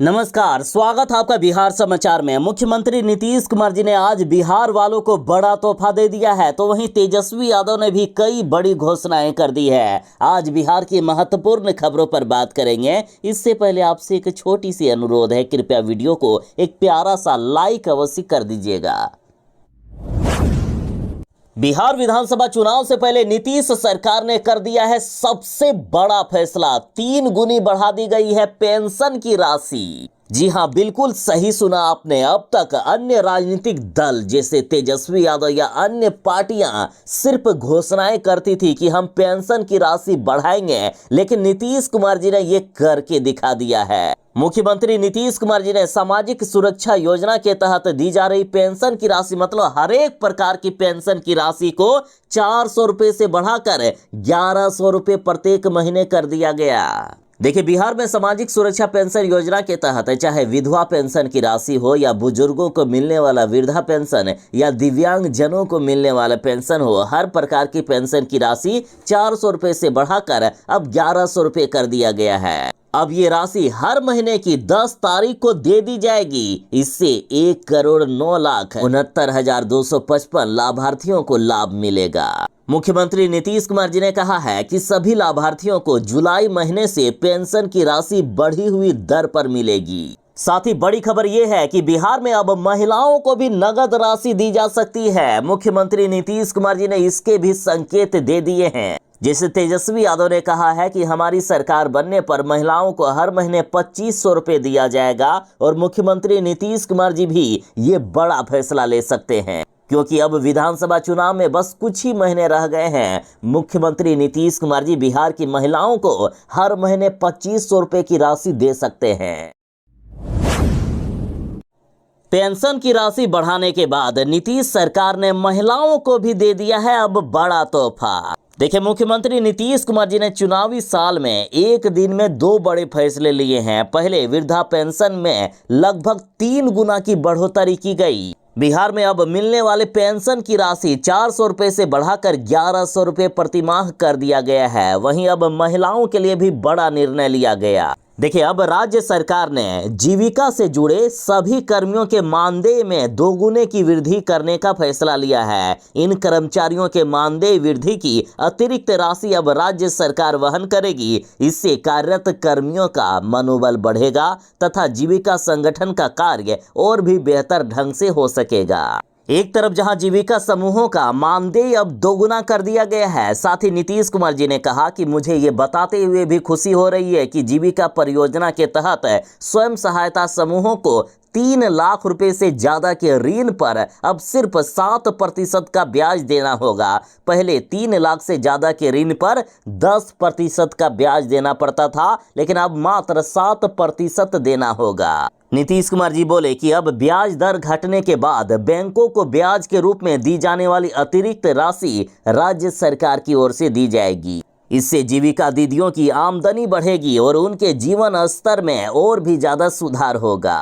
नमस्कार, स्वागत है आपका बिहार समाचार में। मुख्यमंत्री नीतीश कुमार जी ने आज बिहार वालों को बड़ा तोहफा दे दिया है, तो वहीं तेजस्वी यादव ने भी कई बड़ी घोषणाएं कर दी है। आज बिहार की महत्वपूर्ण खबरों पर बात करेंगे। इससे पहले आपसे एक छोटी सी अनुरोध है, कृपया वीडियो को एक प्यारा सा लाइक अवश्य कर दीजिएगा। बिहार विधानसभा चुनाव से पहले नीतीश सरकार ने कर दिया है सबसे बड़ा फैसला। 3 गुनी बढ़ा दी गई है पेंशन की राशि। जी हां, बिल्कुल सही सुना आपने। अब तक अन्य राजनीतिक दल जैसे तेजस्वी यादव या अन्य पार्टियां सिर्फ घोषणाएं करती थी कि हम पेंशन की राशि बढ़ाएंगे, लेकिन नीतीश कुमार जी ने ये करके दिखा दिया है। मुख्यमंत्री नीतीश कुमार जी ने सामाजिक सुरक्षा योजना के तहत दी जा रही पेंशन की राशि, मतलब हर एक प्रकार की पेंशन की राशि को 400 रुपए से बढ़ाकर 1100 रुपए प्रत्येक महीने कर दिया गया। देखिए, बिहार में सामाजिक सुरक्षा पेंशन योजना के तहत चाहे विधवा पेंशन की राशि हो या बुजुर्गों को मिलने वाला वृद्धा पेंशन या दिव्यांग जनों को मिलने वाला पेंशन हो, हर प्रकार की पेंशन की राशि 400 रुपए से बढ़ाकर अब 1100 रुपए कर दिया गया है। अब ये राशि हर महीने की 10 तारीख को दे दी जाएगी। इससे 1,09,69,255 लाभार्थियों को लाभ मिलेगा। मुख्यमंत्री नीतीश कुमार जी ने कहा है कि सभी लाभार्थियों को जुलाई महीने से पेंशन की राशि बढ़ी हुई दर पर मिलेगी। साथ ही बड़ी खबर यह है कि बिहार में अब महिलाओं को भी नगद राशि दी जा सकती है। मुख्यमंत्री नीतीश कुमार जी ने इसके भी संकेत दे दिए हैं। जैसे तेजस्वी यादव ने कहा है कि हमारी सरकार बनने पर महिलाओं को हर महीने 2500 रुपए दिया जाएगा, और मुख्यमंत्री नीतीश कुमार जी भी ये बड़ा फैसला ले सकते हैं, क्योंकि अब विधानसभा चुनाव में बस कुछ ही महीने रह गए हैं। मुख्यमंत्री नीतीश कुमार जी बिहार की महिलाओं को हर महीने 2500 रुपए की राशि दे सकते हैं। पेंशन की राशि बढ़ाने के बाद नीतीश सरकार ने महिलाओं को भी दे दिया है अब बड़ा तोहफा। देखिए, मुख्यमंत्री नीतीश कुमार जी ने चुनावी साल में एक दिन में 2 बड़े फैसले लिए हैं। पहले, वृद्धा पेंशन में लगभग 3 गुना की बढ़ोतरी की गई। बिहार में अब मिलने वाले पेंशन की राशि 400 रुपए से बढ़ाकर 1100 रुपए प्रति माह कर दिया गया है। वहीं अब महिलाओं के लिए भी बड़ा निर्णय लिया गया। देखिए, अब राज्य सरकार ने जीविका से जुड़े सभी कर्मियों के मानदेय में 2 गुने की वृद्धि करने का फैसला लिया है। इन कर्मचारियों के मानदेय वृद्धि की अतिरिक्त राशि अब राज्य सरकार वहन करेगी। इससे कार्यरत कर्मियों का मनोबल बढ़ेगा तथा जीविका संगठन का कार्य और भी बेहतर ढंग से हो सकेगा। एक तरफ जहां जीविका समूहों का मानदेय अब 2 गुना कर दिया गया है, साथ ही नीतीश कुमार जी ने कहा कि मुझे ये बताते हुए भी खुशी हो रही है कि जीविका परियोजना के तहत स्वयं सहायता समूहों को 3 लाख रुपए से ज्यादा के ऋण पर अब सिर्फ 7% का ब्याज देना होगा। पहले 3 लाख से ज्यादा के ऋण पर 10% का ब्याज देना पड़ता था, लेकिन अब मात्र 7% देना होगा। नीतीश कुमार जी बोले कि अब ब्याज दर घटने के बाद बैंकों को ब्याज के रूप में दी जाने वाली अतिरिक्त राशि राज्य सरकार की ओर से दी जाएगी। इससे जीविका दीदियों की आमदनी बढ़ेगी और उनके जीवन स्तर में और भी ज्यादा सुधार होगा।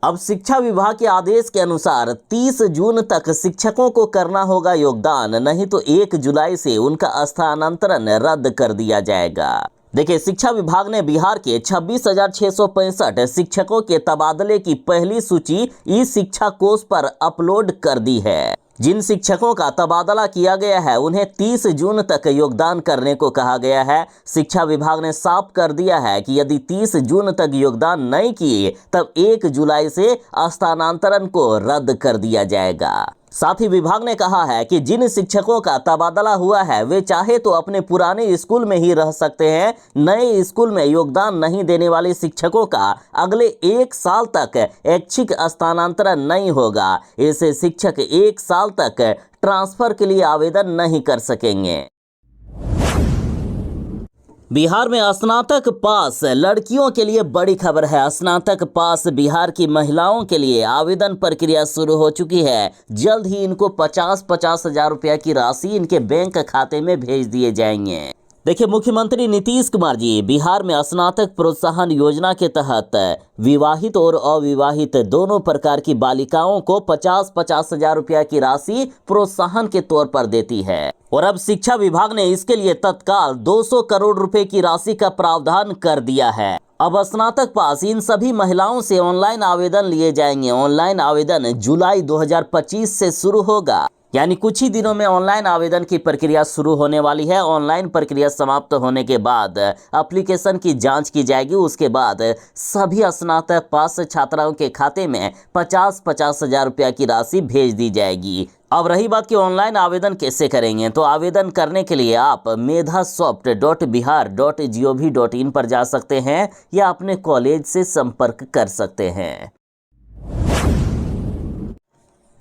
अब शिक्षा विभाग के आदेश के अनुसार 30 जून तक शिक्षकों को करना होगा योगदान, नहीं तो 1 जुलाई से उनका स्थानांतरण रद्द कर दिया जाएगा। देखिए, शिक्षा विभाग ने बिहार के 26,665 शिक्षकों के तबादले की पहली सूची ई-शिक्षा कोष पर अपलोड कर दी है। जिन शिक्षकों का तबादला किया गया है उन्हें 30 जून तक योगदान करने को कहा गया है। शिक्षा विभाग ने साफ कर दिया है कि यदि 30 जून तक योगदान नहीं किए तब 1 जुलाई से स्थानांतरण को रद्द कर दिया जाएगा। साथ ही विभाग ने कहा है कि जिन शिक्षकों का तबादला हुआ है वे चाहे तो अपने पुराने स्कूल में ही रह सकते हैं। नए स्कूल में योगदान नहीं देने वाले शिक्षकों का अगले 1 साल तक ऐच्छिक स्थानांतरण नहीं होगा। ऐसे शिक्षक 1 साल तक ट्रांसफर के लिए आवेदन नहीं कर सकेंगे। बिहार में स्नातक पास लड़कियों के लिए बड़ी खबर है। स्नातक पास बिहार की महिलाओं के लिए आवेदन प्रक्रिया शुरू हो चुकी है। जल्द ही इनको 50-50 हजार रुपया की राशि इनके बैंक खाते में भेज दिए जाएंगे। देखिए, मुख्यमंत्री नीतीश कुमार जी बिहार में स्नातक प्रोत्साहन योजना के तहत विवाहित और अविवाहित दोनों प्रकार की बालिकाओं को 50-50 हजार रुपया की राशि प्रोत्साहन के तौर पर देती है। और अब शिक्षा विभाग ने इसके लिए तत्काल 200 करोड़ रुपए की राशि का प्रावधान कर दिया है। अब स्नातक पास इन सभी महिलाओं से ऑनलाइन आवेदन लिए जाएंगे। ऑनलाइन आवेदन जुलाई 2025 से शुरू होगा, यानी कुछ ही दिनों में ऑनलाइन आवेदन की प्रक्रिया शुरू होने वाली है। ऑनलाइन प्रक्रिया समाप्त होने के बाद एप्लीकेशन की जांच की जाएगी। उसके बाद सभी स्नातक पास छात्राओं के खाते में 50-50 हजार रुपया की राशि भेज दी जाएगी। अब रही बात कि ऑनलाइन आवेदन कैसे करेंगे, तो आवेदन करने के लिए आप medhasoft.bihar.gov.in पर जा सकते हैं या अपने कॉलेज से संपर्क कर सकते हैं।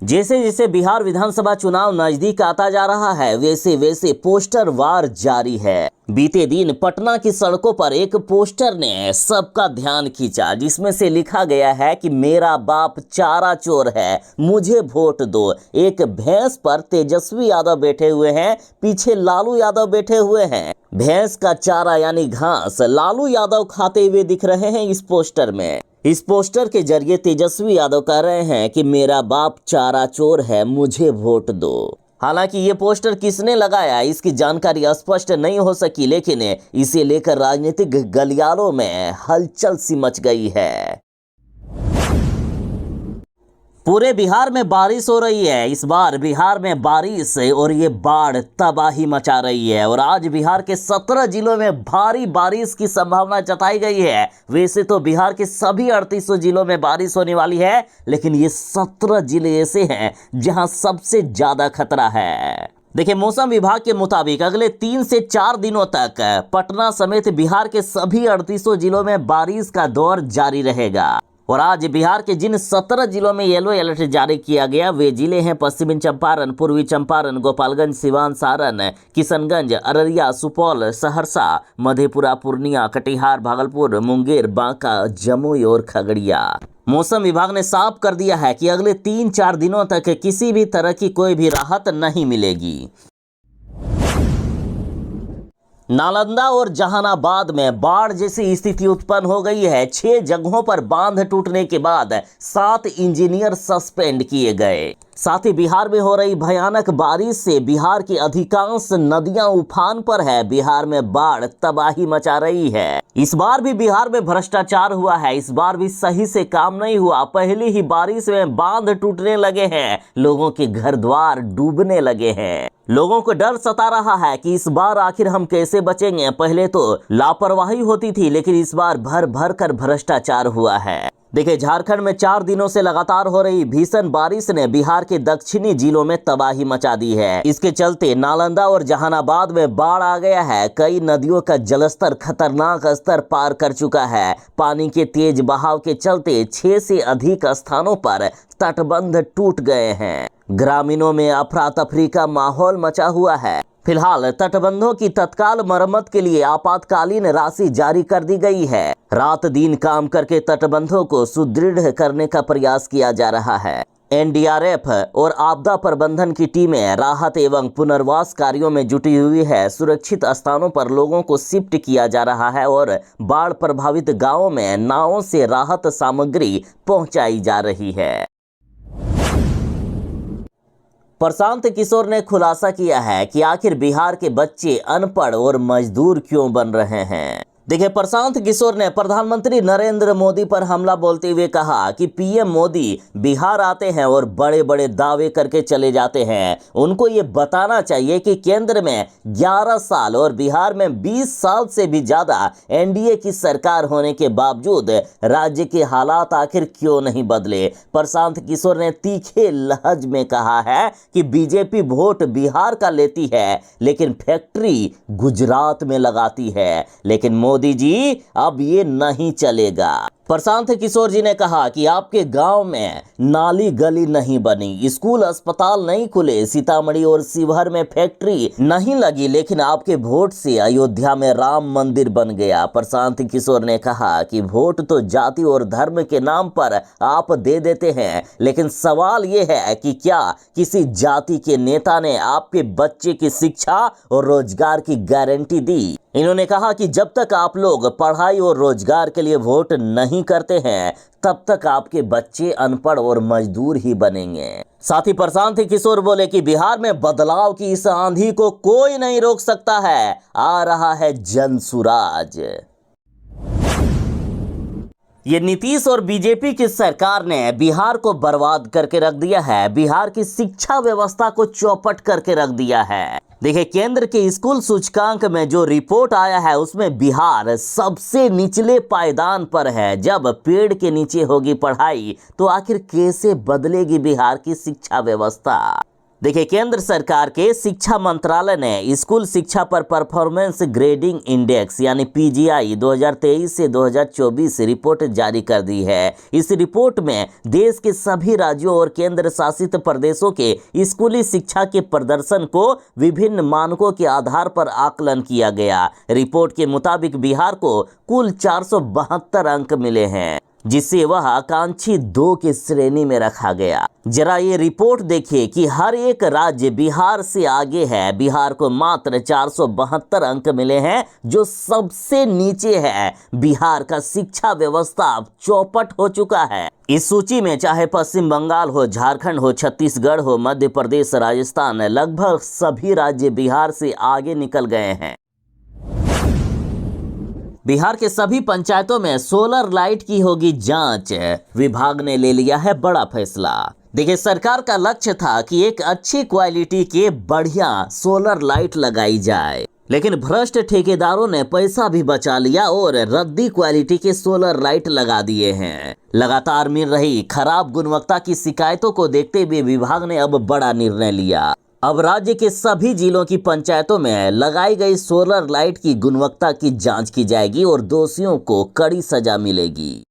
जैसे जैसे बिहार विधानसभा चुनाव नजदीक आता जा रहा है, वैसे वैसे पोस्टर वार जारी है। बीते दिन पटना की सड़कों पर एक पोस्टर ने सबका ध्यान खींचा, जिसमें से लिखा गया है कि मेरा बाप चारा चोर है, मुझे वोट दो। एक भैंस पर तेजस्वी यादव बैठे हुए हैं, पीछे लालू यादव बैठे हुए हैं। भैंस का चारा यानी घास लालू यादव खाते हुए दिख रहे हैं इस पोस्टर में। इस पोस्टर के जरिए तेजस्वी यादव कह रहे हैं कि मेरा बाप चारा चोर है, मुझे वोट दो। हालांकि ये पोस्टर किसने लगाया इसकी जानकारी स्पष्ट नहीं हो सकी, लेकिन इसे लेकर राजनीतिक गलियारों में हलचल सी मच गई है। पूरे बिहार में बारिश हो रही है। इस बार बिहार में बारिश और ये बाढ़ तबाही मचा रही है। और आज बिहार के 17 जिलों में भारी बारिश की संभावना जताई गई है। वैसे तो बिहार के सभी 3800 जिलों में बारिश होने वाली है, लेकिन ये 17 जिले ऐसे हैं जहां सबसे ज्यादा खतरा है। देखिए, मौसम विभाग के मुताबिक अगले 3 से 4 दिनों तक पटना समेत बिहार के सभी 3800 जिलों में बारिश का दौर जारी रहेगा। और आज बिहार के जिन 17 जिलों में येलो अलर्ट जारी किया गया, वे जिले हैं पश्चिमी चंपारण, पूर्वी चंपारण, गोपालगंज, सिवान, सारण, किशनगंज, अररिया, सुपौल, सहरसा, मधेपुरा, पूर्णिया, कटिहार, भागलपुर, मुंगेर, बांका, जमुई और खगड़िया। मौसम विभाग ने साफ कर दिया है कि अगले 3-4 दिनों तक किसी भी तरह की कोई भी राहत नहीं मिलेगी। नालंदा और जहानाबाद में बाढ़ जैसी स्थिति उत्पन्न हो गई है। 6 जगहों पर बांध टूटने के बाद 7 इंजीनियर सस्पेंड किए गए। साथ ही बिहार में हो रही भयानक बारिश से बिहार की अधिकांश नदियां उफान पर है। बिहार में बाढ़ तबाही मचा रही है। इस बार भी बिहार में भ्रष्टाचार हुआ है। इस बार भी सही से काम नहीं हुआ। पहली ही बारिश में बांध टूटने लगे हैं, लोगों के घर द्वार डूबने लगे हैं। लोगों को डर सता रहा है कि इस बार आखिर हम कैसे बचेंगे। पहले तो लापरवाही होती थी, लेकिन इस बार भर भर कर भ्रष्टाचार हुआ है। देखिए, झारखंड में 4 दिनों से लगातार हो रही भीषण बारिश ने बिहार के दक्षिणी जिलों में तबाही मचा दी है। इसके चलते नालंदा और जहानाबाद में बाढ़ आ गया है। कई नदियों का जलस्तर खतरनाक स्तर पार कर चुका है। पानी के तेज बहाव के चलते 6 से अधिक स्थानों पर तटबंध टूट गए हैं। ग्रामीणों में अफरा तफरी का माहौल मचा हुआ है। फिलहाल तटबंधों की तत्काल मरम्मत के लिए आपातकालीन राशि जारी कर दी गई है। रात दिन काम करके तटबंधों को सुदृढ़ करने का प्रयास किया जा रहा है। एनडीआरएफ और आपदा प्रबंधन की टीमें राहत एवं पुनर्वास कार्यों में जुटी हुई है। सुरक्षित स्थानों पर लोगों को शिफ्ट किया जा रहा है और बाढ़ प्रभावित गांवों में नावों से राहत सामग्री पहुंचाई जा रही है। प्रशांत किशोर ने खुलासा किया है कि आखिर बिहार के बच्चे अनपढ़ और मजदूर क्यों बन रहे हैं। देखिए, प्रशांत किशोर ने प्रधानमंत्री नरेंद्र मोदी पर हमला बोलते हुए कहा कि पीएम मोदी बिहार आते हैं और बड़े बड़े दावे करके चले जाते हैं। उनको ये बताना चाहिए कि केंद्र में 11 साल और बिहार में 20 साल से भी ज्यादा एनडीए की सरकार होने के बावजूद राज्य के हालात आखिर क्यों नहीं बदले। प्रशांत किशोर ने तीखे लहज में कहा है कि बीजेपी वोट बिहार का लेती है, लेकिन फैक्ट्री गुजरात में लगाती है। लेकिन मोदी जी, अब ये नहीं चलेगा। प्रशांत किशोर जी ने कहा कि आपके गांव में नाली गली नहीं बनी, स्कूल अस्पताल नहीं खुले, सीतामढ़ी और शिवहर में फैक्ट्री नहीं लगी, लेकिन आपके वोट से अयोध्या में राम मंदिर बन गया। प्रशांत किशोर ने कहा कि वोट तो जाति और धर्म के नाम पर आप दे देते हैं, लेकिन सवाल ये है कि क्या किसी जाति के नेता ने आपके बच्चे की शिक्षा और रोजगार की गारंटी दी? इन्होंने कहा कि जब तक आप लोग पढ़ाई और रोजगार के लिए वोट नहीं करते हैं, तब तक आपके बच्चे अनपढ़ और मजदूर ही बनेंगे। साथ ही प्रशांत किशोर बोले कि बिहार में बदलाव की इस आंधी को कोई नहीं रोक सकता है, आ रहा है जनसुराज। ये नीतीश और बीजेपी की सरकार ने बिहार को बर्बाद करके रख दिया है, बिहार की शिक्षा व्यवस्था को चौपट करके रख दिया है। देखिए, केंद्र के स्कूल सूचकांक में जो रिपोर्ट आया है उसमें बिहार सबसे निचले पायदान पर है। जब पेड़ के नीचे होगी पढ़ाई तो आखिर कैसे बदलेगी बिहार की शिक्षा व्यवस्था? देखिए, केंद्र सरकार के शिक्षा मंत्रालय ने स्कूल शिक्षा पर परफॉर्मेंस ग्रेडिंग इंडेक्स यानी पीजीआई 2023 से 2024 रिपोर्ट जारी कर दी है। इस रिपोर्ट में देश के सभी राज्यों और केंद्र शासित प्रदेशों के स्कूली शिक्षा के प्रदर्शन को विभिन्न मानकों के आधार पर आकलन किया गया। रिपोर्ट के मुताबिक बिहार को कुल 472 अंक मिले हैं, जिसे वह आकांक्षी 2 की श्रेणी में रखा गया। जरा ये रिपोर्ट देखिए कि हर एक राज्य बिहार से आगे है। बिहार को मात्र 472 अंक मिले हैं, जो सबसे नीचे है। बिहार का शिक्षा व्यवस्था अब चौपट हो चुका है। इस सूची में चाहे पश्चिम बंगाल हो, झारखंड हो, छत्तीसगढ़ हो, मध्य प्रदेश, राजस्थान, लगभग सभी राज्य बिहार से आगे निकल गए हैं। बिहार के सभी पंचायतों में सोलर लाइट की होगी जांच, विभाग ने ले लिया है बड़ा फैसला। देखिए, सरकार का लक्ष्य था कि एक अच्छी क्वालिटी के बढ़िया सोलर लाइट लगाई जाए, लेकिन भ्रष्ट ठेकेदारों ने पैसा भी बचा लिया और रद्दी क्वालिटी के सोलर लाइट लगा दिए हैं। लगातार मिल रही खराब गुणवत्ता की शिकायतों को देखते हुए विभाग ने अब बड़ा निर्णय लिया। अब राज्य के सभी जिलों की पंचायतों में लगाई गई सोलर लाइट की गुणवत्ता की जांच की जाएगी और दोषियों को कड़ी सजा मिलेगी।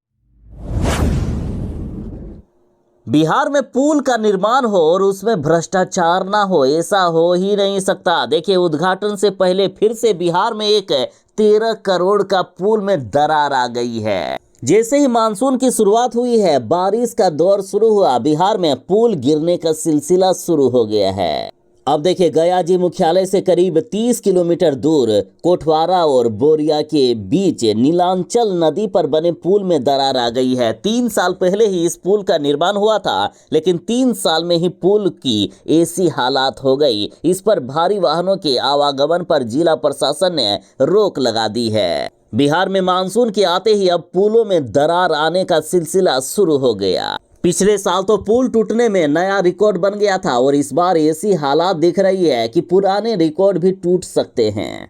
बिहार में पुल का निर्माण हो और उसमें भ्रष्टाचार ना हो, ऐसा हो ही नहीं सकता। देखिए, उद्घाटन से पहले फिर से बिहार में एक 13 करोड़ का पुल में दरार आ गई है। जैसे ही मानसून की शुरुआत हुई है, बारिश का दौर शुरू हुआ, बिहार में पुल गिरने का सिलसिला शुरू हो गया है। अब देखिए, गया जी मुख्यालय से करीब 30 किलोमीटर दूर कोटवारा और बोरिया के बीच नीलांचल नदी पर बने पुल में दरार आ गई है। 3 साल पहले ही इस पुल का निर्माण हुआ था, लेकिन 3 साल में ही पुल की ऐसी हालात हो गई। इस पर भारी वाहनों के आवागमन पर जिला प्रशासन ने रोक लगा दी है। बिहार में मानसून के आते ही अब पुलों में दरार आने का सिलसिला शुरू हो गया। पिछले साल तो पुल टूटने में नया रिकॉर्ड बन गया था और इस बार ऐसी हालात दिख रही है कि पुराने रिकॉर्ड भी टूट सकते हैं।